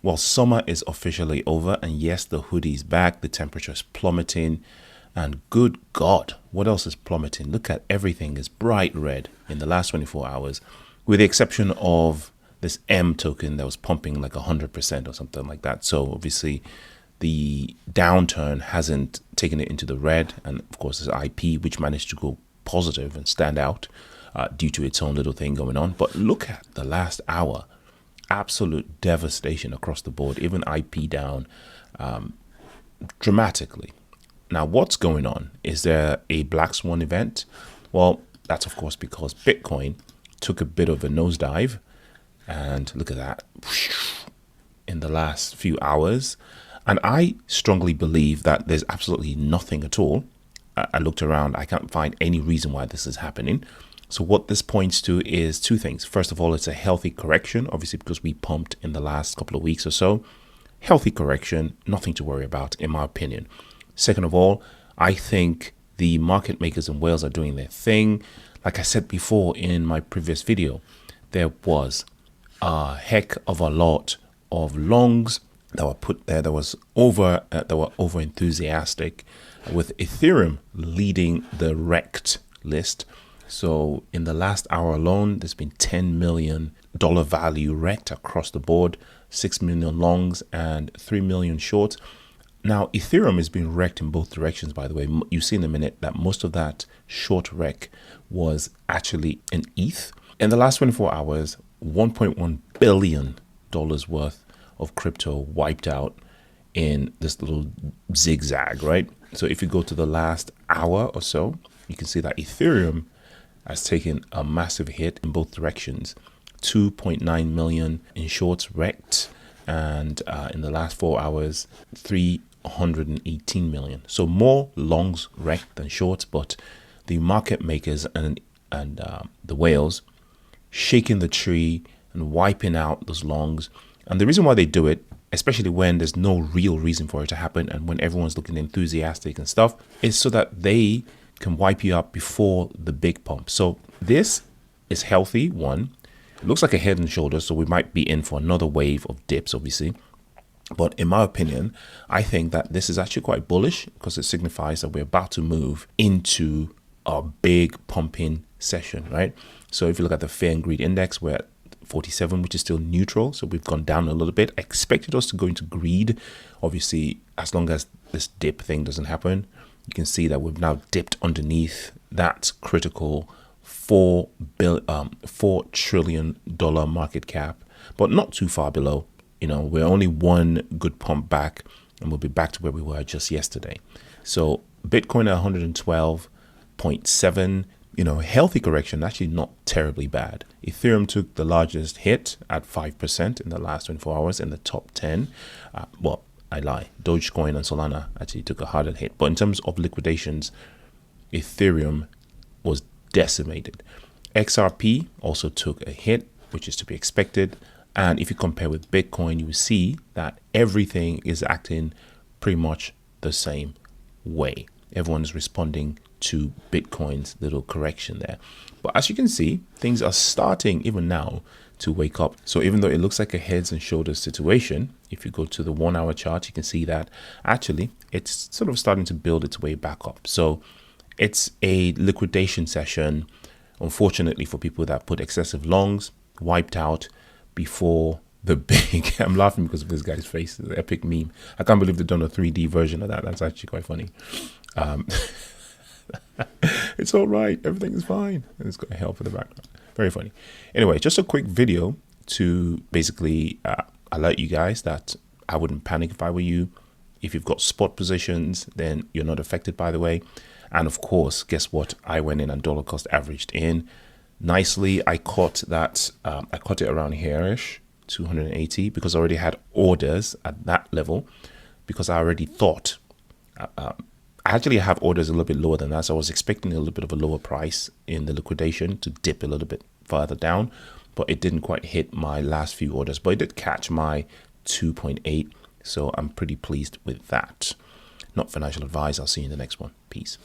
Well, summer is officially over, and yes, the hoodie is back. The temperature is plummeting, and good God, what else is plummeting? Look at everything is bright red in the last 24 hours, with the exception of this M token that was pumping like 100% or something like that. So obviously, the downturn hasn't taken it into the red, and of course, there's IP which managed to go positive and stand out due to its own little thing going on. But look at the last hour. Absolute devastation across the board, even IP down dramatically. Now, what's going on? Is there a black swan event? Well, that's of course because Bitcoin took a bit of a nosedive, and look at that in the last few hours. And I strongly believe that there's absolutely nothing at all. I looked around, I can't find any reason why this is happening. So what this points to is two things. First of all, it's a healthy correction, obviously because we pumped in the last couple of weeks or so. Healthy correction, nothing to worry about, in my opinion. Second of all, I think the market makers in Wales are doing their thing. Like I said before in my previous video, there was a heck of a lot of longs that were put there. That were over enthusiastic, with Ethereum leading the wrecked list. So in the last hour alone, there's been $10 million value wrecked across the board, 6 million longs and 3 million shorts. Now, Ethereum has been wrecked in both directions, by the way. You see in a minute that most of that short wreck was actually in ETH. In the last 24 hours, $1.1 billion worth of crypto wiped out in this little zigzag, right? So if you go to the last hour or so, you can see that Ethereum has taken a massive hit in both directions. 2.9 million in shorts wrecked, and in the last 4 hours, 318 million. So more longs wrecked than shorts, but the market makers and the whales shaking the tree and wiping out those longs. And the reason why they do it, especially when there's no real reason for it to happen and when everyone's looking enthusiastic and stuff, is so that they can wipe you up before the big pump. So this is healthy. One, it looks like a head and shoulders, so we might be in for another wave of dips, obviously. But in my opinion, I think that this is actually quite bullish because it signifies that we're about to move into a big pumping session, right? So if you look at the fear and greed index, we're at 47, which is still neutral. So we've gone down a little bit. I expected us to go into greed, obviously, as long as this dip thing doesn't happen. You can see that we've now dipped underneath that critical $4 trillion market cap, but not too far below. You know, we're only one good pump back, and we'll be back to where we were just yesterday. So Bitcoin at 112.7, you know, healthy correction, actually not terribly bad. Ethereum took the largest hit at 5% in the last 24 hours in the top 10. Well, I lie. Dogecoin and Solana actually took a harder hit. But in terms of liquidations, Ethereum was decimated. XRP also took a hit, which is to be expected. And if you compare with Bitcoin, you will see that everything is acting pretty much the same way. Everyone is responding to Bitcoin's little correction there. But as you can see, things are starting even now to wake up. So even though it looks like a heads and shoulders situation, if you go to the 1 hour chart, you can see that actually it's sort of starting to build its way back up. So it's a liquidation session, unfortunately, for people that put excessive longs, wiped out before the big. I'm laughing because of this guy's face, the epic meme. I can't believe they've done a 3D version of that. That's actually quite funny. It's all right, everything is fine, and it's got hell for the background. Very funny. Anyway, just a quick video to basically alert you guys that I wouldn't panic if I were you. If you've got spot positions, then you're not affected, by the way. And of course, guess what? I went in and dollar cost averaged in nicely. I caught that. I caught it around here-ish, 280, because I already had orders at that level, because I already thought. I actually have orders a little bit lower than that, so I was expecting a little bit of a lower price in the liquidation to dip a little bit further down, but it didn't quite hit my last few orders, but it did catch my 2.8, so I'm pretty pleased with that. Not financial advice. I'll see you in the next one. Peace.